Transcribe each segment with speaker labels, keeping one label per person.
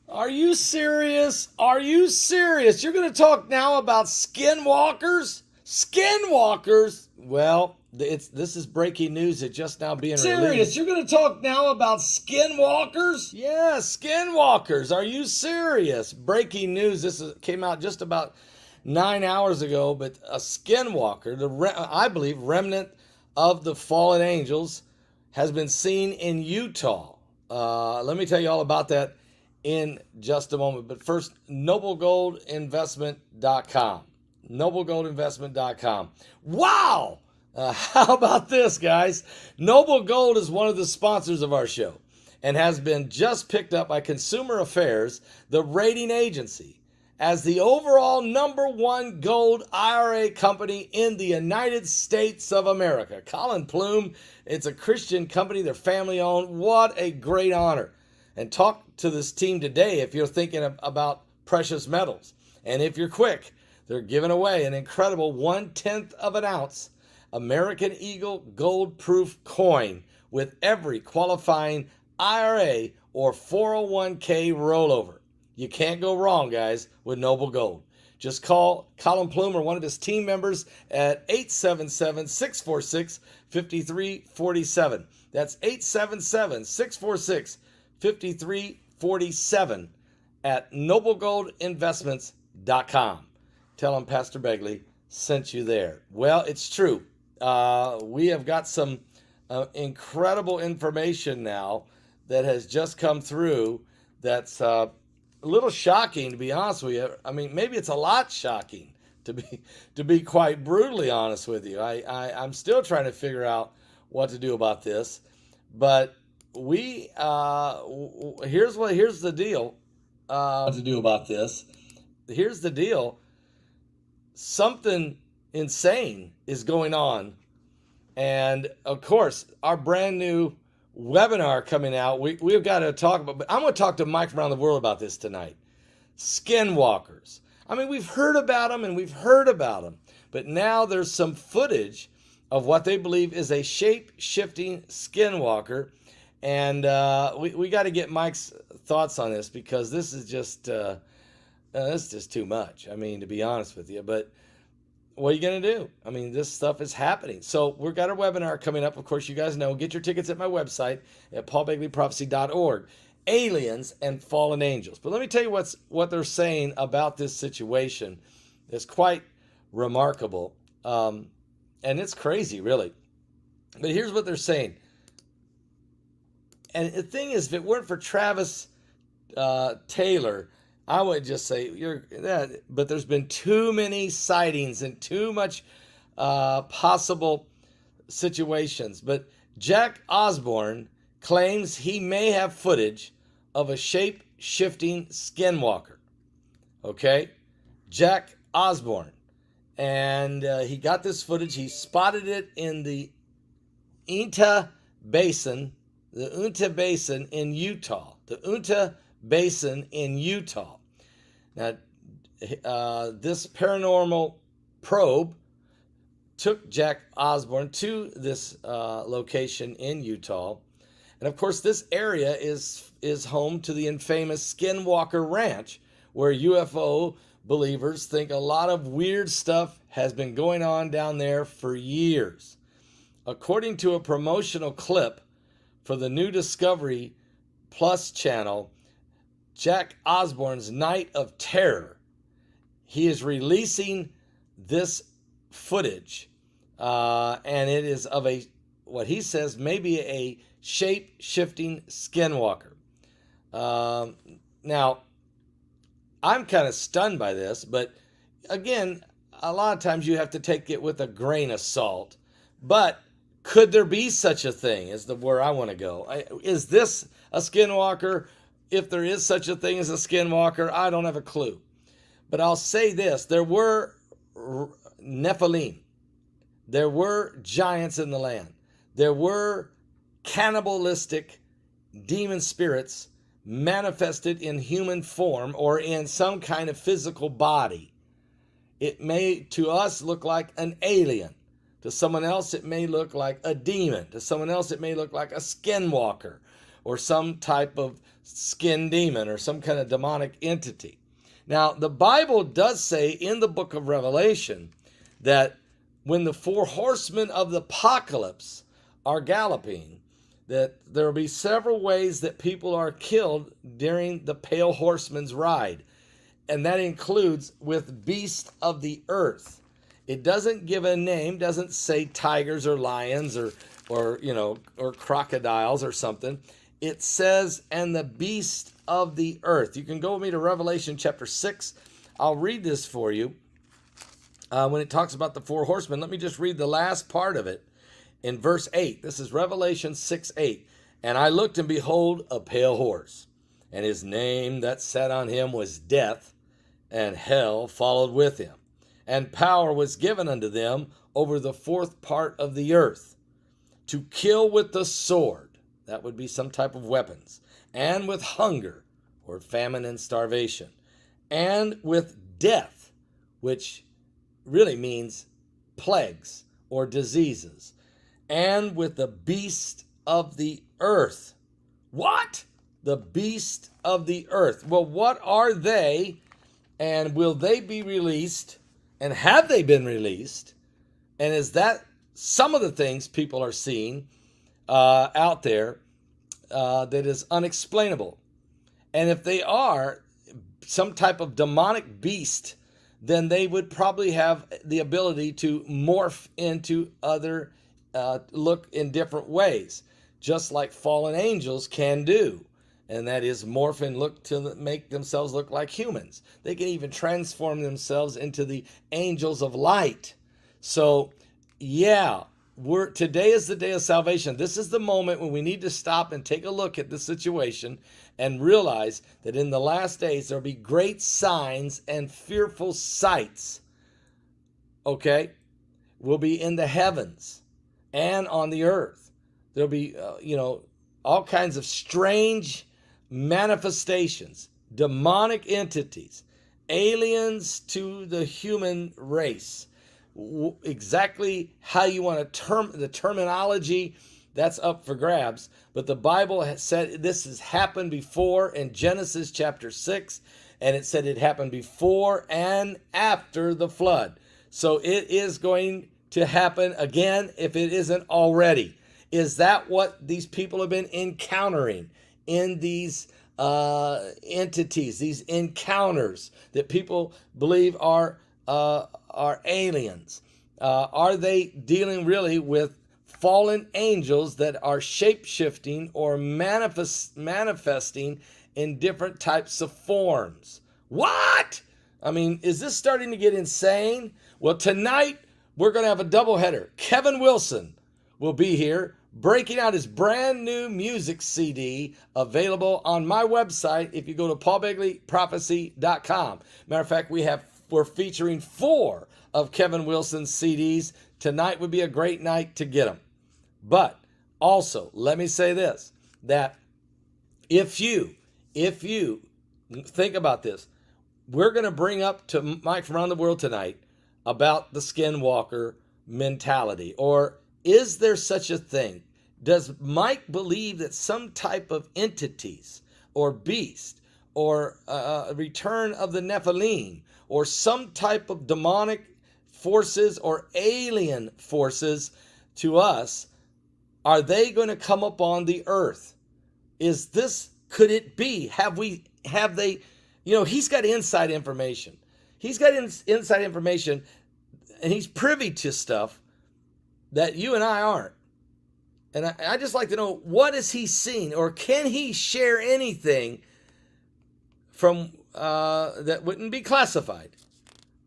Speaker 1: Are you serious? Are you serious? You're going to talk now about skinwalkers? Skinwalkers? Well, this is breaking news. It's just now being
Speaker 2: Serious?
Speaker 1: released.
Speaker 2: You're going to talk now about skinwalkers?
Speaker 1: Yeah, skinwalkers. Are you serious? Breaking news. Came out just about 9 hours ago. But a skinwalker, I believe, remnant of the fallen angels, has been seen in Utah. Let me tell you all about that in just a moment. But first, noblegoldinvestment.com. Noblegoldinvestment.com. Wow! How about this, guys? Noble Gold is one of the sponsors of our show and has been just picked up by Consumer Affairs, the rating agency, as the overall #1 gold IRA company in the United States of America. Colin Plume, it's a Christian company, they're family owned. What a great honor. And talk to this team today if you're thinking about precious metals. And if you're quick, they're giving away an incredible 1/10 of an ounce American Eagle gold proof coin with every qualifying IRA or 401k rollover. You can't go wrong, guys, with Noble Gold. Just call Colin Plume or one of his team members at 877-646-5347. That's 877-646-5347 at noblegoldinvestments.com. Tell them Pastor Begley sent you there. Well, it's true. We have got some incredible information now that has just come through that's a little shocking, to be honest with you. I mean, maybe it's a lot shocking, to be quite brutally honest with you. I'm still trying to figure out what to do about this, but here's the deal. What to do about this? Here's the deal. Something insane is going on, and of course, our brand new webinar coming out. We've got to talk about, but I'm going to talk to Mike from around the world about this tonight. Skinwalkers. I mean, we've heard about them, but now there's some footage of what they believe is a shape-shifting skinwalker, and we got to get Mike's thoughts on this because this is just too much. I mean, to be honest with you, but what are you going to do? I mean, this stuff is happening. So we've got a webinar coming up. Of course, you guys know. Get your tickets at my website at paulbegleyprophecy.org. Aliens and fallen angels. But let me tell you what they're saying about this situation. It's quite remarkable. And it's crazy, really. But here's what they're saying. And the thing is, if it weren't for Travis Taylor, I would just say but there's been too many sightings and too much possible situations. But Jack Osborne claims he may have footage of a shape-shifting skinwalker. Okay? Jack Osborne. And he got this footage. He spotted it in the Uinta Basin in Utah. The Uinta Basin in Utah. Now, this paranormal probe took Jack Osborne to this location in Utah. And of course, this area is home to the infamous Skinwalker Ranch, where UFO believers think a lot of weird stuff has been going on down there for years. According to a promotional clip for the new Discovery Plus channel, Jack Osborne's Night of Terror, he is releasing this footage, and it is of what he says may be a shape-shifting skinwalker. Now, I'm kind of stunned by this, but again, a lot of times you have to take it with a grain of salt. But could there be such a thing? Is where I want to go. Is this a skinwalker? If there is such a thing as a skinwalker, I don't have a clue. But I'll say this. There were Nephilim. There were giants in the land. There were cannibalistic demon spirits manifested in human form or in some kind of physical body. It may, to us, look like an alien. To someone else, it may look like a demon. To someone else, it may look like a skinwalker. or some type of skin demon or some kind of demonic entity. Now, the Bible does say in the book of Revelation that when the four horsemen of the apocalypse are galloping, that there will be several ways that people are killed during the pale horseman's ride. And that includes with beasts of the earth. It doesn't give a name, doesn't say tigers or lions or crocodiles or something. It says, and the beast of the earth. You can go with me to Revelation chapter 6. I'll read this for you. When it talks about the four horsemen, let me just read the last part of it in verse 8. This is Revelation 6:8. And I looked, and behold, a pale horse, and his name that sat on him was Death, and hell followed with him. And power was given unto them over the fourth part of the earth, to kill with the sword. That would be some type of weapons. And with hunger, or famine and starvation. And with death, which really means plagues or diseases. And with the beast of the earth. What? The beast of the earth. Well, what are they? And will they be released? And have they been released? And is that some of the things people are seeing out there that is unexplainable? And if they are some type of demonic beast, then they would probably have the ability to morph into other, look in different ways, just like fallen angels can do. And that is morph and look to make themselves look like humans. They can even transform themselves into the angels of light. So, yeah, today is the day of salvation. This is the moment when we need to stop and take a look at the situation and realize that in the last days there will be great signs and fearful sights. Okay? Will be in the heavens and on the earth. There'll be, all kinds of strange manifestations, demonic entities, aliens to the human race. Exactly how you want to the terminology, that's up for grabs. But the Bible has said this has happened before in Genesis chapter 6, and it said it happened before and after the flood. So it is going to happen again if it isn't already. Is that what these people have been encountering in these entities, these encounters that people believe are aliens? Are they dealing really with fallen angels that are shape-shifting or manifesting in different types of forms? What? I mean, is this starting to get insane? Well, tonight we're going to have a doubleheader. Kevin Wilson will be here breaking out his brand new music CD available on my website if you go to paulbegleyprophecy.com. Matter of fact, we're featuring 4 of Kevin Wilson's CDs. Tonight would be a great night to get them. But also, let me say this, that if you think about this, we're going to bring up to Mike from around the world tonight about the Skinwalker mentality, or is there such a thing? Does Mike believe that some type of entities or beast or return of the Nephilim or some type of demonic forces or alien forces to us, are they going to come upon the earth? Could it be? Have they, he's got inside information. He's got inside information, and he's privy to stuff that you and I aren't. And I just like to know, what has he seen, or can he share anything from that wouldn't be classified,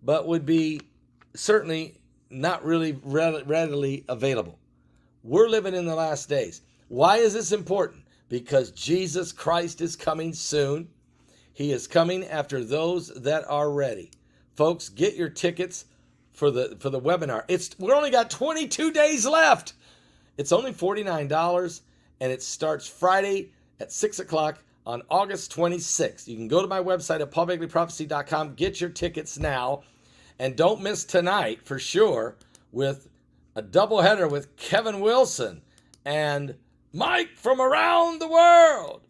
Speaker 1: but would be certainly not really readily available? We're living in the last days. Why is this important? Because Jesus Christ is coming soon. He is coming after those that are ready. Folks, get your tickets for the webinar. We're only got 22 days left. It's only $49, and it starts Friday at 6 o'clock on August 26th. You can go to my website at paulbegleyprophecy.com, get your tickets now, and don't miss tonight for sure with a doubleheader with Kevin Wilson and Mike from around the world.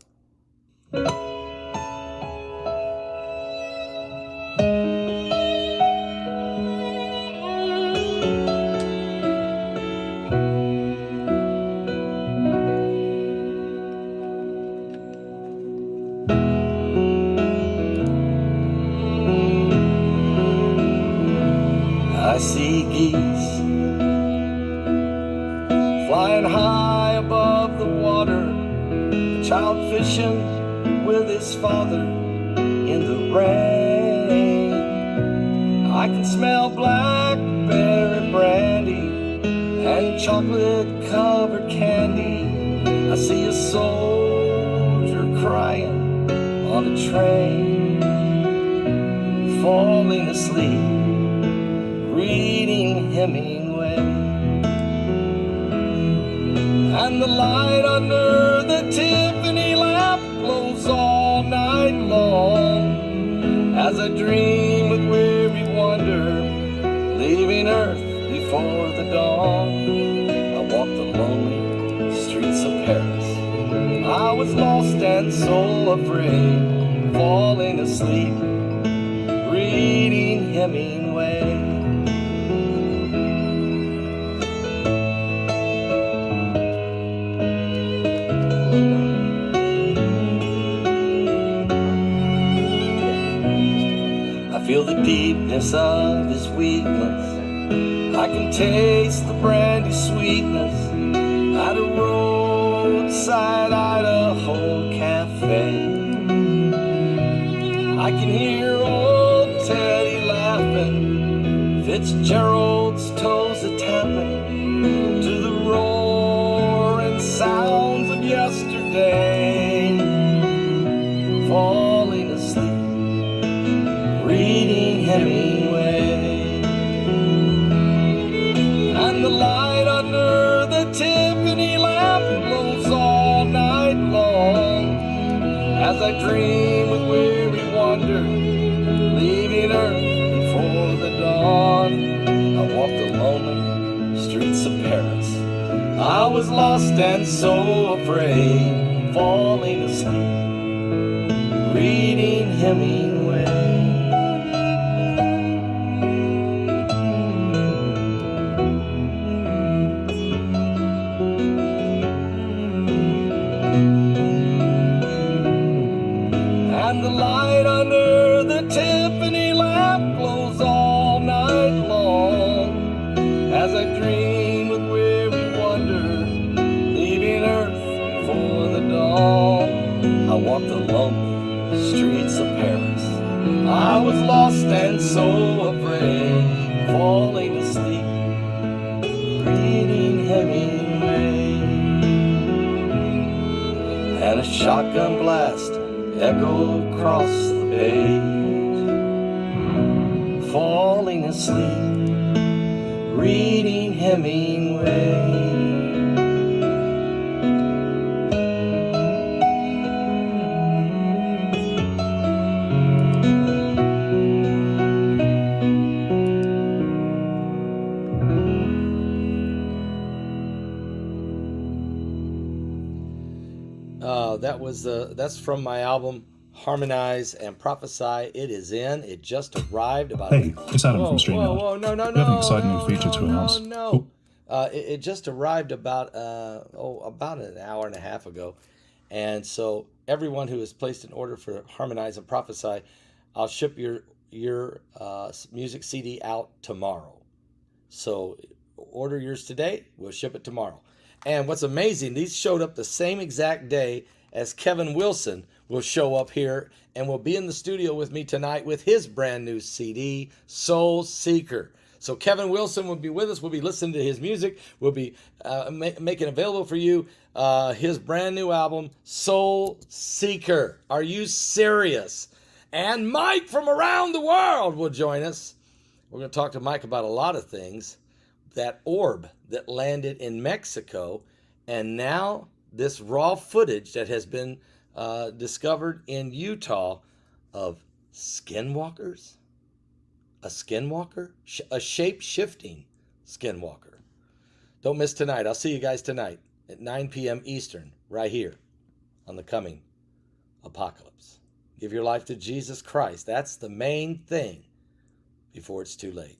Speaker 2: I see geese flying high above the water, a child fishing with his father in the rain. I can smell blackberry brandy and chocolate-covered candy. I see a soldier crying on a train, falling asleep, reading Hemingway. And the light under the Tiffany lamp glows all night long as I dream with weary wonder, leaving Earth before the dawn. I walk the lonely streets of Paris. I was lost and so afraid, falling asleep, reading Hemingway. I feel the deepness of his weakness. I can taste the brandy sweetness at a roadside Idaho cafe. I can hear old Teddy laughing, Fitzgerald's toes a-tapping to the roaring sounds of yesterday, falling asleep, reading Hemingway. And the light under the Tiffany lamp glows all night long as I dream with weary wonder, leaving Earth before the dawn. I walk the lonely streets of Paris. I was lost and so afraid, falling asleep, reading Hemingway. And the light under the Tiffany lamp glows all night long as I dream with weary wonder, leaving Earth before the dawn. I walk the lonely streets of Paris. I was lost and so afraid, falling asleep, reading Hemingway. And a shotgun blast echoed across the page, falling asleep, reading Hemingway.
Speaker 1: That's from my album Harmonize and Prophesy. It is in. It just arrived about.
Speaker 3: Hey, it's Adam from StreamYard.
Speaker 1: Whoa, no,
Speaker 3: We have an exciting new feature to announce.
Speaker 1: No. It just arrived about an hour and a half ago, and so everyone who has placed an order for Harmonize and Prophesy, I'll ship your music CD out tomorrow. So order yours today. We'll ship it tomorrow. And what's amazing, these showed up the same exact day as Kevin Wilson will show up here and will be in the studio with me tonight with his brand new CD, Soul Seeker. So Kevin Wilson will be with us. We'll be listening to his music. We'll be making available for you his brand new album, Soul Seeker. Are you serious? And Mike from around the world will join us. We're going to talk to Mike about a lot of things. That orb that landed in Mexico, and now this raw footage that has been discovered in Utah of skinwalkers. A skinwalker? A shape-shifting skinwalker. Don't miss tonight. I'll see you guys tonight. at 9 p.m. Eastern, right here on the coming apocalypse. Give your life to Jesus Christ. That's the main thing before it's too late.